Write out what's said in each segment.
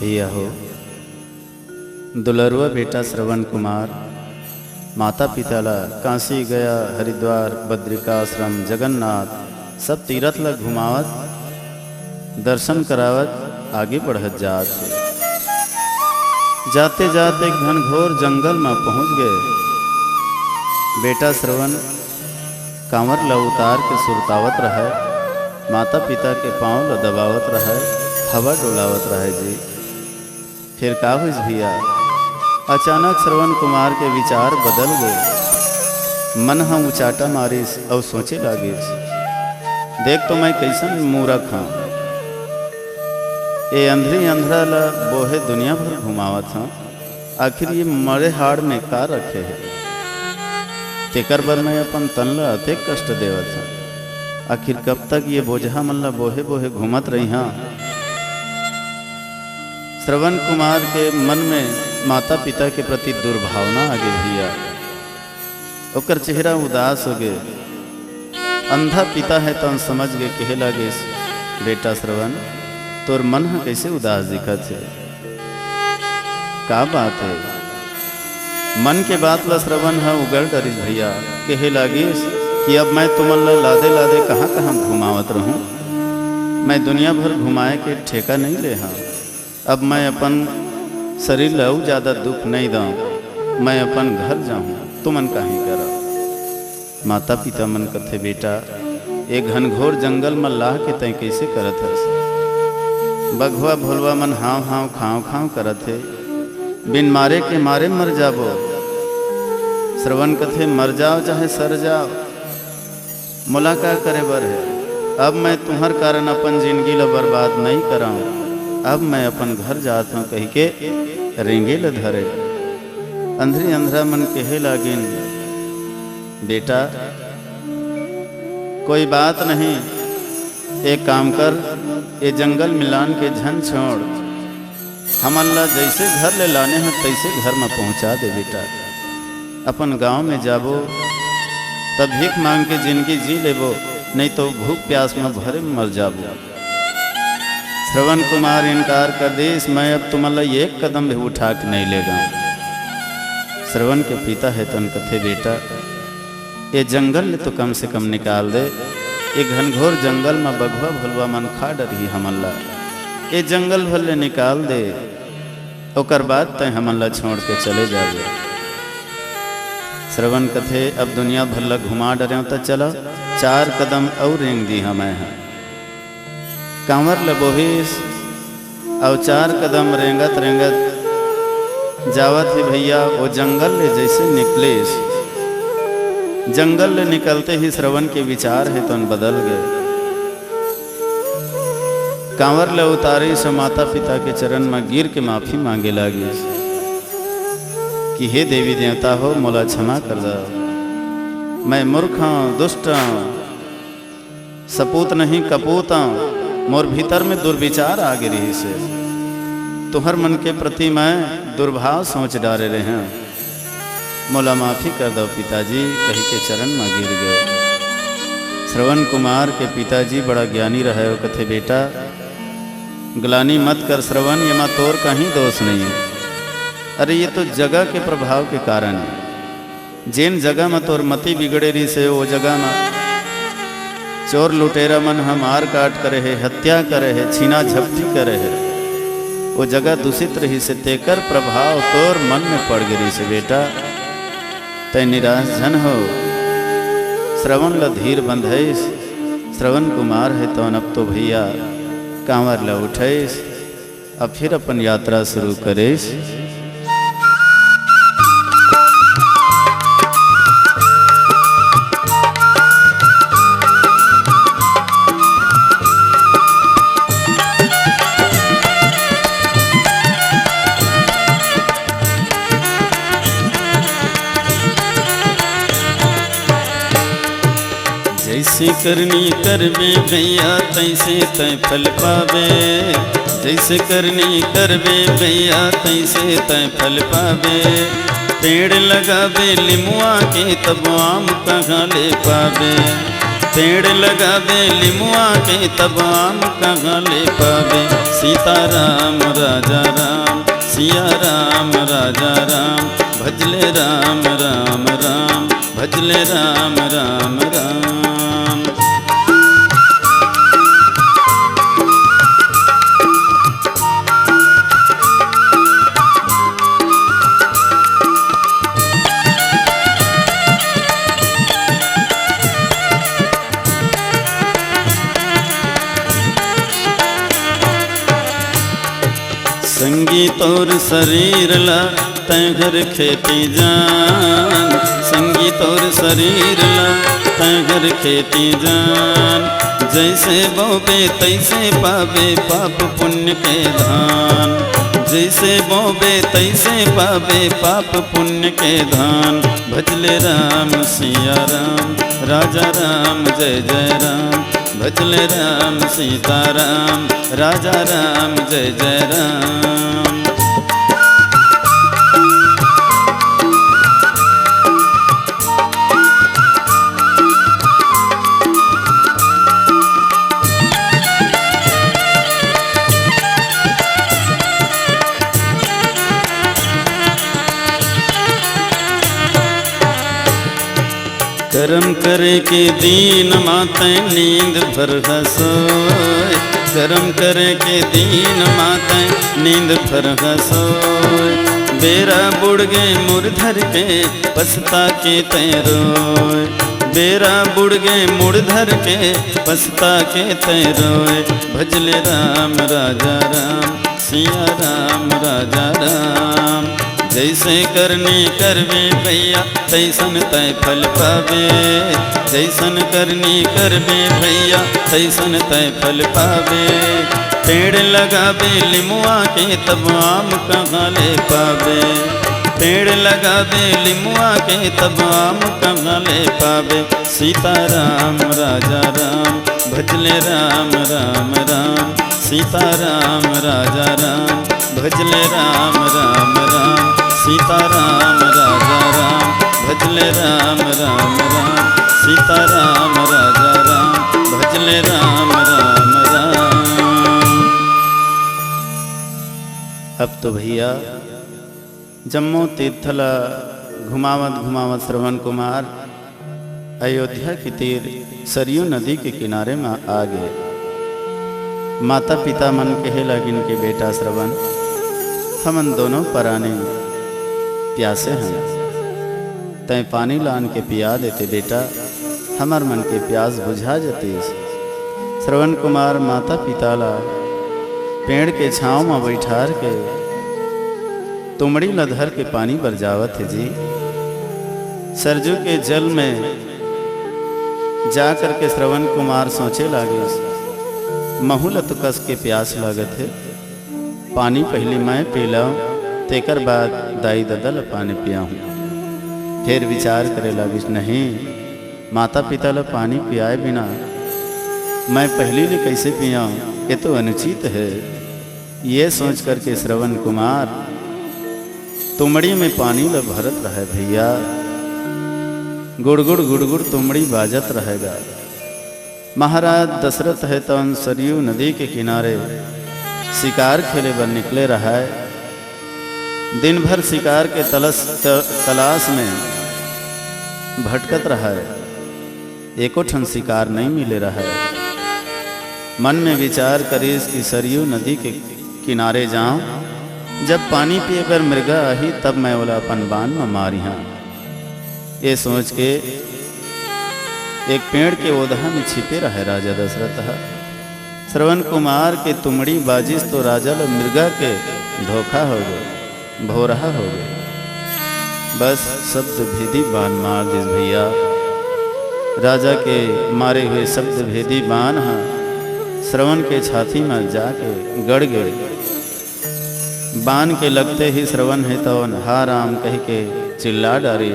यहो दुलरुआ बेटा श्रवण कुमार माता पिता ला काशी गया, हरिद्वार, बद्रिकाश्रम, जगन्नाथ सब तीर्थ ला घुमावत, दर्शन करावत आगे बढ़त जात है। जाते जाते एक घनघोर जंगल में पहुंच गए। बेटा श्रवण कांवर ला उतार के सुरतावत रहे, माता पिता के पाँव ला दबावत रहे, हवा डोलावत रहे जी। फिर का हुई भैया, अचानक श्रवण कुमार के विचार बदल गए। मन हम उचाटा मारिस और सोचे लागिस, देख तो मैं कैसन मूर्ख हाँ, ये अंधरी अंधरा ला बोहे दुनिया भर घुमावत हाँ, आखिर ये मरे हाड़ में का रखे है। तेकर बर मैं अपन तन ला अतेक कष्ट देवत हाँ, आखिर कब तक ये बोझा मन ला बोहे बोहे घूमत रही हाँ। श्रवण कुमार के मन में माता पिता के प्रति दुर्भावना आ गई भैया, ओकर चेहरा उदास हो गए। अंधा पिता है तो समझ गए, कहे लगे बेटा श्रवण तोर मन है कैसे उदास दिखत है, का बात है। मन के बात ला श्रवण है उगल डरिस भैया, कहे लगे कि अब मैं तुमन ला लादे लादे कहाँ कहाँ घुमावत रहूँ, मैं दुनिया भर घुमाए के ठेका नहीं ले हाँ। अब मैं अपन शरीर ला ज़्यादा दुख नहीं दूँ, मैं अपन घर जाऊँ, तुमन काहे करा। माता पिता मन कथे बेटा एक घनघोर जंगल में लाह के तय कैसे करत है। बघवा भोलवा मन हाव हाव खाँव खाँव करत है, बिन मारे के मारे मर जाबो। श्रवण कथे मर जाओ चाहे सर जाओ, मुलाकात करे बर है। अब मैं तुम्हार कारण अपन जिंदगी ला बर्बाद नहीं कराऊँ, अब मैं अपन घर जात हूँ कही के रेंगे ल धरे। अंधरी अंधरा मन कहे लागिन बेटा कोई बात नहीं, एक काम कर, ये जंगल मिलान के झन छोड़, हम अल्लाह जैसे घर ले लाने हैं तैसे घर में पहुँचा दे बेटा। अपन गांव में जाबो तब भीख मांग के जिंदगी जी लेबो, नहीं तो भूख प्यास में भरे मर जाबो। श्रवण कुमार इनकार कर देस, मैं अब तुम्हारा एक कदम भी उठा के नहीं ले जाऊँ। श्रवण के पिता है तो कथे बेटा ये जंगल ले तो कम से कम निकाल दे, ये घनघोर जंगल में बघवा भोलवा मन खा डरी हमला, ये जंगल भर ले निकाल दे, ओकर बाद तय हमला छोड़ के चले जाबे। श्रवण कथे अब दुनिया भर ला घुमा डरे तो चलो 4 कदम और रेंग दी हमें है। कांवर लबोहिस और 4 कदम रेंगत रेंगत जावत ही भैया वो जंगल ले जैसे निकले। जंगल ले निकलते ही श्रवण के विचार है तो बदल गए। कांवर ले उतारे से माता पिता के चरण में गिर के माफी मांगे लगी कि हे देवी देवता हो मोला क्षमा कर दो, मैं मूर्ख हूँ, दुष्ट हूँ, सपूत नहीं कपूत हूँ, मोर भीतर में दुर्विचार आ गिरी से तुहर मन के प्रति मैं दुर्भाव सोच डाले रहे हैं, मोला माफ़ी कर दो पिताजी कही के चरण में गिर गए। श्रवण कुमार के पिताजी बड़ा ज्ञानी रहे, वो कथे बेटा ग्लानी मत कर श्रवण, ये माँ तोर कहीं दोष नहीं है, अरे ये तो जगह के प्रभाव के कारण है। जिन जगह में तोर मति बिगड़े रही से वो जगह में चोर लुटेरा मन हम मार काट करे है, हत्या करे है, छीना झपटी करे है, वो जगह दूषित रही से तेकर प्रभाव तोर मन में पड़ गई से बेटा तय निराश जन हो। श्रवण ला धीर बंधैस, श्रवण कुमार है तो अब तो भैया कांवर ला उठैस, अब फिर अपन यात्रा शुरू करेस। जैसे करनी करबे भैया तैसे तय फल पावे, जैसे करनी करबे भैया तैसे तय फल पावे। पेड़ लगावे लिमुआ के तब आम कहाँ ले पावे, पेड़ लगावे लिमुआ के तब आम कहाँ ले पावे। सीताराम राजा राम सिया राम राजा राम भजले राम राम राम भजले राम राम राम। संगीत और शरीर ला तय घर खेती जान। संगीत और शरीर ला तय घर खेती जान। जैसे बोबे तैसे पावे पाप पुण्य के धान। जैसे बोबे तैसे पावे पाप पुण्य के धान। भजले राम सिया राम राजा राम जय जय राम। भजले राम सीताराम राजा राम जय जय राम। कर्म करे के दीन माते नींद भर हसोय। कर्म करे के दीन माते नींद भर हसोय। बेरा बुड़ गए मुरधर के पछता के तैरोय। बेरा बुड़ गए मुरधर के पछता के तैरोय। भजले राम राजा राम सिया राम राजा राम। जैसे करनी करवे भैया तैसन तय फल पावे। जैसन करनी करवे भैया तैसन तय फल पावे। पेड़ लगावे लिमुआ के तब आम कहाँ ले पावे। पेड़ लगावे लिमुआ के तब आम कहाँ ले पावे। सीताराम राजा राम भजले राम राम राम। सीताराम राजा राम भजले राम राम राम। सीताराम राजा राम भजले राम राम राम। सीताराम राजा राम भजले राम राम राम। अब तो भैया जम्मू तीर्थला घुमावत घुमावत श्रवण कुमार अयोध्या की तीर सरयू नदी के किनारे में आ गए। माता पिता मन कहे लगिन के बेटा श्रवण हमन दोनों पराने प्यासे हैं। तय पानी लान के पिया देते बेटा हमार मन के प्यास बुझा जाती। श्रवण कुमार माता पिता ला पेड़ के छाँव में बैठार के तुमड़ी लधर के पानी बरजावत है जी। सरजू के जल में जा कर के श्रवण कुमार सोचे लागे महूल तो कस के प्यास लागत है। पानी पहले मैं पीलाऊं तेकर बाद दाई ददल पानी पियाऊँ। फिर विचार करे लगिस नहीं माता पिता ला पानी पियाए बिना मैं पहली ले कैसे पियाऊँ, ये तो अनुचित है। ये सोच करके श्रवण कुमार तुमड़ी में पानी ला भरत रहे भैया। गुड़गुड़ गुड़गुड़ तुमड़ी बाजत रहेगा। महाराज दशरथ है तो सरयू नदी के किनारे शिकार खेले बर निकले रहा है। दिन भर शिकार के तलाश में भटकत रहा है। एको ठन शिकार नहीं मिले रहा है। मन में विचार करीस कि सरयू नदी के किनारे जाऊं। जब पानी पिए पर मृगा आही तब मैं बोला अपन बान में मारी हाँ। ये सोच के एक पेड़ के ओधा में छिपे रहे राजा दशरथ। श्रवण कुमार के तुमड़ी बाजिश तो राजा लो मृगा के धोखा हो गए, भोरहा हो गए। बस शब्द भेदी बाण मार दिस भैया। राजा के मारे हुए शब्द भेदी बाण हाँ श्रवण के छाती में जाके गड़ गए। बाण के लगते ही श्रवण है तो हा राम कह के चिल्ला डारे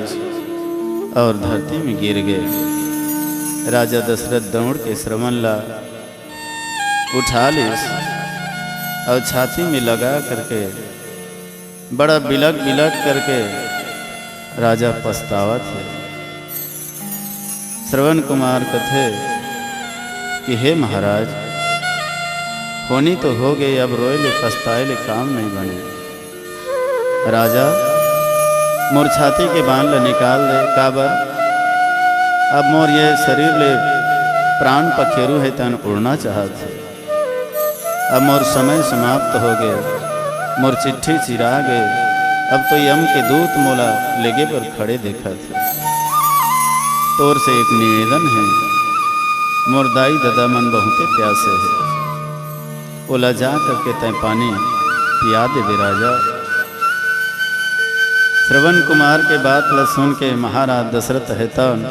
और धरती में गिर गए। राजा दशरथ दौड़ के श्रवण ला उठा लिस और छाती में लगा करके बड़ा बिलक बिलक करके राजा पछतावा थे। श्रवण कुमार कथे कि हे महाराज, होनी तो हो गई, अब रोए ले पछताए ले काम नहीं बने। राजा मोर छाती के बांध ले निकाल दे काबर, अब मोर ये शरीर ले प्राण पखेरु है तन उड़ना चाहत है। अब मोर समय समाप्त हो गए, मोर चिट्ठी चिरा गए, अब तो यम के दूत मोला लेगे पर खड़े देखा थे। तोर से एक निवेदन है, मोर दाई दादा मन बहुते प्यासे है, ओला जा करके तय पानी पिया दे बे राजा। श्रवण कुमार के बात ला सुन के महाराज दशरथ है तन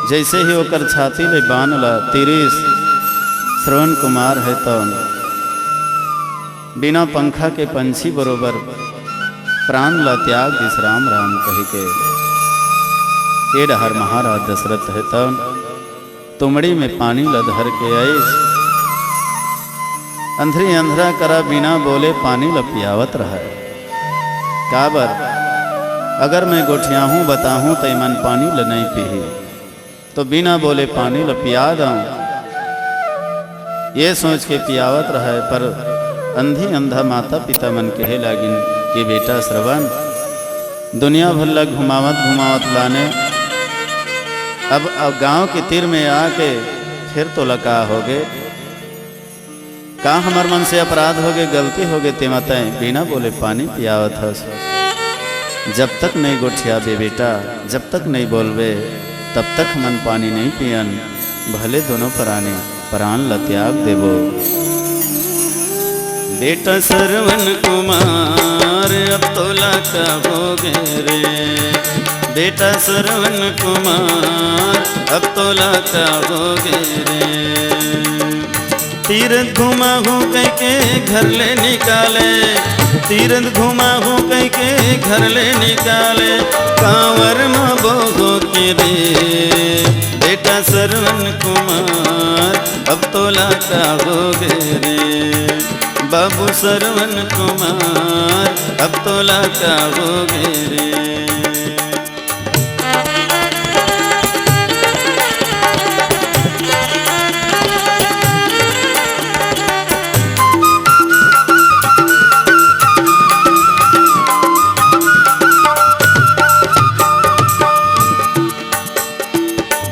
जैसे ही ओकर छाती ले बान ला तिरिस श्रवण कुमार है तन बिना पंखा के पंछी बरोबर प्राण ला त्याग दिस राम राम कह के ए डहर महाराज दशरथ है तन तुमड़ी में पानी ला धर के आइस अंधरी अंधरा करा बिना बोले पानी ला पियावत रहा। काबर अगर मैं गोठिया हूँ बताऊँ तो मन पानी ला नहीं पी तो बिना बोले पानी ला पिया दूँ, ये सोच के पियावत रहा है। पर अंधी अंधा माता पिता मन कहे लागिन कि बेटा श्रवण दुनिया भर लग घुमावत घुमावत लाने, अब गांव के तीर में आके फिर तो लका हो गए, का हमार मन से अपराध हो गए, गलती हो गए, ते माताएं बिना बोले पानी पियावत हस। जब तक नहीं गोठिया बे बेटा, जब तक नहीं बोलवे तब तक मन पानी नहीं पियन, भले दोनों प्राणी प्राण ला त्याग देवो। बेटा श्रवण कुमार अब तो लाका हो गए रे, बेटा श्रवण कुमार अब तो लाका हो गए रे। तीरथ घुमा हूँ कह के घर ले निकाले, तीरथ घुमा हूँ कह के घर ले निकाले, कांवर माँ बोगो के रे। बेटा श्रवण कुमार अब तो लाका हो गए रे, बाबू श्रवण कुमार अब तो लाका हो गए रे।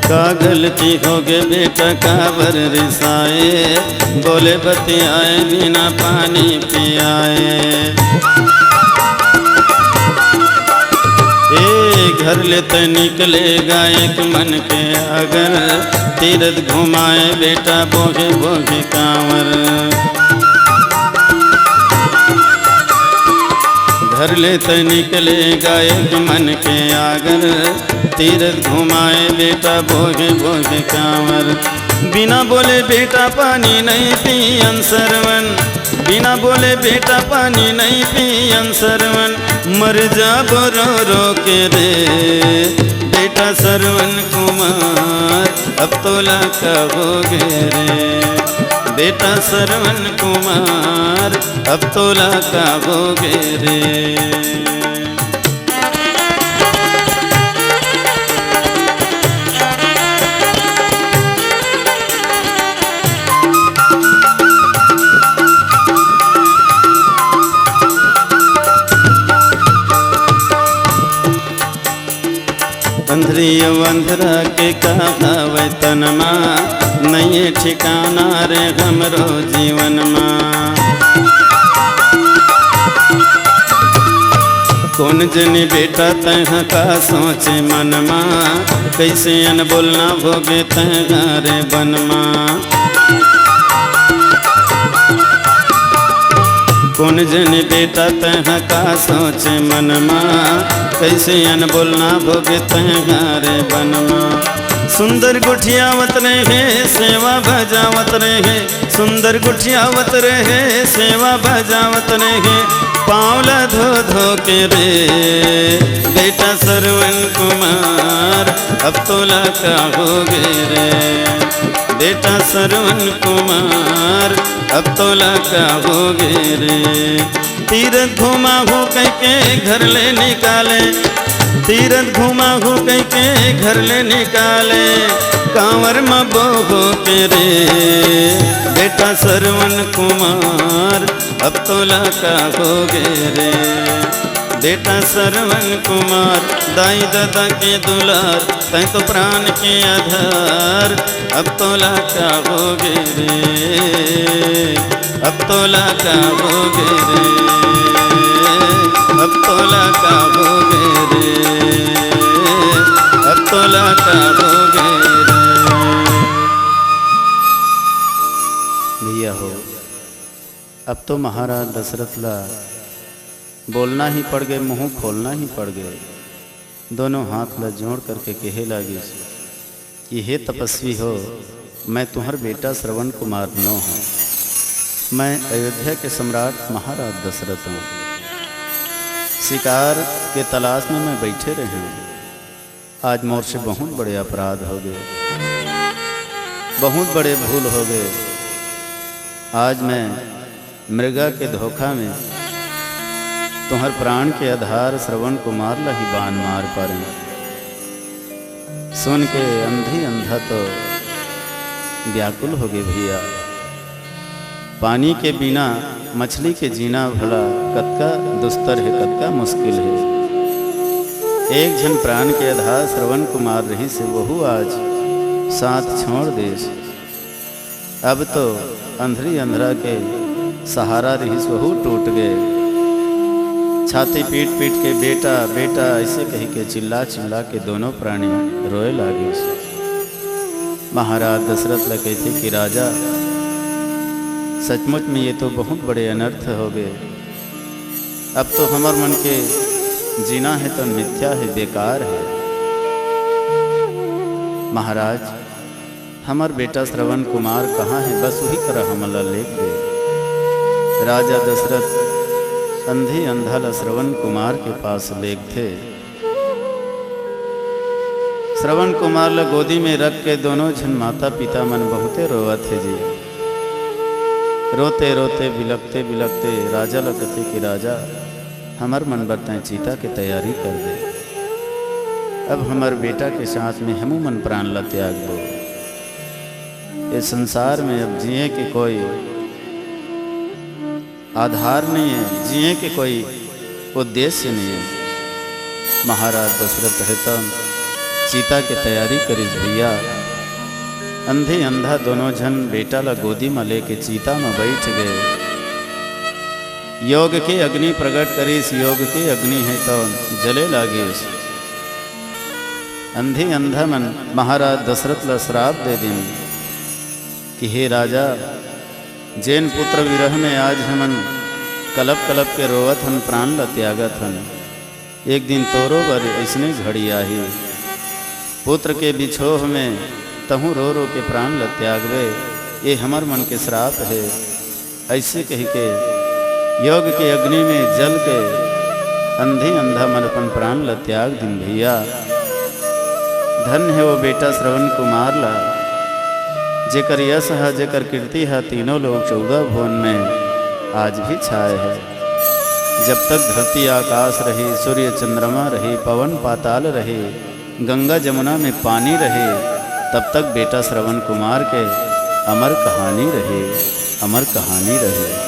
का गलती हो गए बेटा काबर रिसाए, बोले बतियाए बिना पानी पियाए। ए घर ले तो निकलेगा एक मन के अगर, तीरथ घुमाए बेटा बोगे बोगे कांवर। घर ले तो निकलेगा एक मन के आगर, तीरथ घुमाए बेटा बोगे बोगे कांवर। बिना बोले बेटा पानी नहीं पियन श्रवण, बिना बोले बेटा पानी नहीं पियन श्रवण, मर जा रो रो के रे। बेटा श्रवण कुमार अब तो लाका हो गए रे, बेटा श्रवण कुमार अब तो लाका हो गए रे। अंधरी अंधरा के कहावे तनमा, नहीं ठिकाना रे हमरो जीवन माँ। कौन जनी बेटा तह का सोचे मन माँ, कैसे अन बोलना भोगे तह रे बन माँ। कौन जनी बेटा तह का सोचे मन माँ, कैसे अन बोलना भोगे तह रे बन माँ। सुंदर गुठियावत रहे सेवा भजावत रहे, सुंदर गुठियावत रहे सेवा भजावत रहे, पावला धो धो के रे। बेटा श्रवण कुमार अब तो लाका हो गए रे, बेटा श्रवण कुमार अब तो लाका हो गए रे। तीरथ घुमा हो कह के घर ले निकाले, तीरथ घुमा हो कह के घर ले निकाले कांवर में बोहो के रे बेटा श्रवण कुमार अब तो लका हो गे रे बेटा श्रवण कुमार दाई दादा के दुलार तय तो प्राण के आधार अब तो लका हो गे रे अब तो लका हो गे रे अब तो लका हो गे रे अब तो लका हो गे रे भैया हो। अब तो महाराज दशरथ ला बोलना ही पड़ गए, मुँह खोलना ही पड़ गए। दोनों हाथ ला जोड़ करके कहे लागे कि हे तपस्वी हो, मैं तुम्हार बेटा श्रवण कुमार न हूँ, मैं अयोध्या के सम्राट महाराज दशरथ हूँ। शिकार के तलाश में मैं बैठे रहे हूँ। आज मोर से बहुत बड़े अपराध हो गए, बहुत बड़े भूल हो गए। आज मैं मृगा के धोखा में तुम्हार प्राण के आधार श्रवण कुमार ला ही बाण मार पारे। सुन के अंधी अंधा तो व्याकुल हो गए भैया। पानी के बिना मछली के जीना भला कतका दुस्तर है, कतका मुश्किल है। एक जन प्राण के आधार श्रवण कुमार रही से वहू आज साथ छोड़ देश। अब तो अंधरी अंधरा के सहारा रही वहू टूट गए। छाती पीट पीट के बेटा बेटा ऐसे कही के चिल्ला चिल्ला के दोनों प्राणी रोए लागे। महाराज दशरथ ल कहते कि राजा सचमुच में ये तो बहुत बड़े अनर्थ हो गए। अब तो हमार मन के जीना है तो मिथ्या है, बेकार है। महाराज हमार बेटा श्रवण कुमार कहाँ है, बस वही कर हमला लेख दे। राजा दशरथ अंधी अंधा ला श्रवण कुमार के पास लेग थे। श्रवण कुमार ला गोदी में रख के दोनों जन माता पिता मन बहुते रोवा थे जी। रोते रोते बिलकते बिलकते राजा ला कहते कि राजा हमार मन बरतें चीता की तैयारी कर दे। अब हमार बेटा के साथ में हमू मन प्राण ला त्याग दो। इस संसार में अब जिए के कोई आधार नहीं है, जिए के कोई उद्देश्य नहीं है। महाराज दशरथ है तो चीता की तैयारी करीस भैया। अंधे अंधा दोनों जन बेटा ला गोदी में लेके चीता में बैठ गए। योग के अग्नि प्रकट करीस, योग के अग्नि है तो जले लागे। अंधे अंधा मन महाराज दशरथ ला श्राप दे दिन कि हे राजा जैन पुत्र विरह में आज हमन कलप कलप के रोवत हन, प्राण ला त्यागत हन। एक दिन तोरो बर ऐसने घड़ी आही, पुत्र के बिछोह में तहु रो रो के प्राण ला त्यागवे, ये हमार मन के श्राप है। ऐसे कह के योग के अग्नि में जल के अंधी अंधा मन अपन प्राण ला त्याग दिन भैया। धन है वो बेटा श्रवण कुमार ला, जेकर यश है जेकर कीर्ति है तीनों लोग 14 भुवन में आज भी छाए है। जब तक धरती आकाश रही, सूर्य चंद्रमा रही, पवन पाताल रहे, गंगा जमुना में पानी रहे, तब तक बेटा श्रवण कुमार के अमर कहानी रहे, अमर कहानी रहे।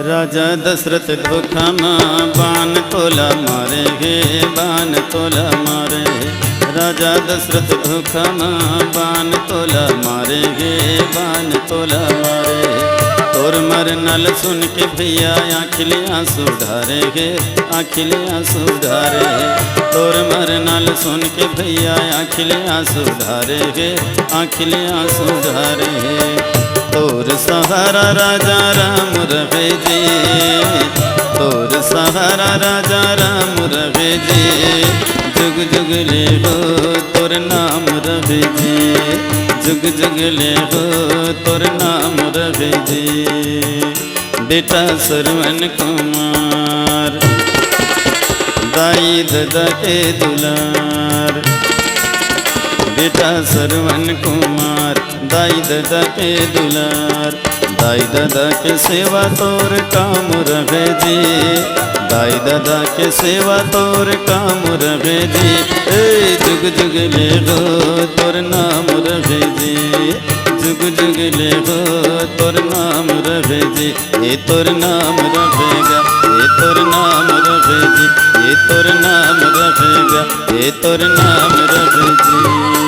राजा दशरथ धोखा माँ बान तोला मारे गे, बान तोला मारे। राजा दशरथ धोखा माँ बान तोला मारे गे, बान तोला मारे। तोर मर नल सुन के भैया आँखिले आंसू ढारे गे, आँखिले आंसू ढारे। तोर मर नल सुन के भैया आँखिले आंसू ढारे गे, आँखिले आंसू ढारे। तोर सहारा राजा राम रहे जी, तोर सहारा राजा राम रहे जी। जुग जुग ले हो तोर नाम रहे जी, जुग जुग ले हो तोर नाम रहे जी। बेटा श्रवण कुमार दाई दादा के दुलार, बेटा श्रवण कुमार दाई दादा के दुलार। दाई दादा के सेवा तोर काम रहे जी, दाई दादा के सेवा तोर काम रहे जी, ए जुग जुग ले हो तोर नाम रहे जी, जुग जुग ले हो तोर नाम रहे जी, ये तोर नाम रहेगा, ये तोर नाम रहे जी, ये तोर नाम रहेगा, ये तोर नाम रहे जी।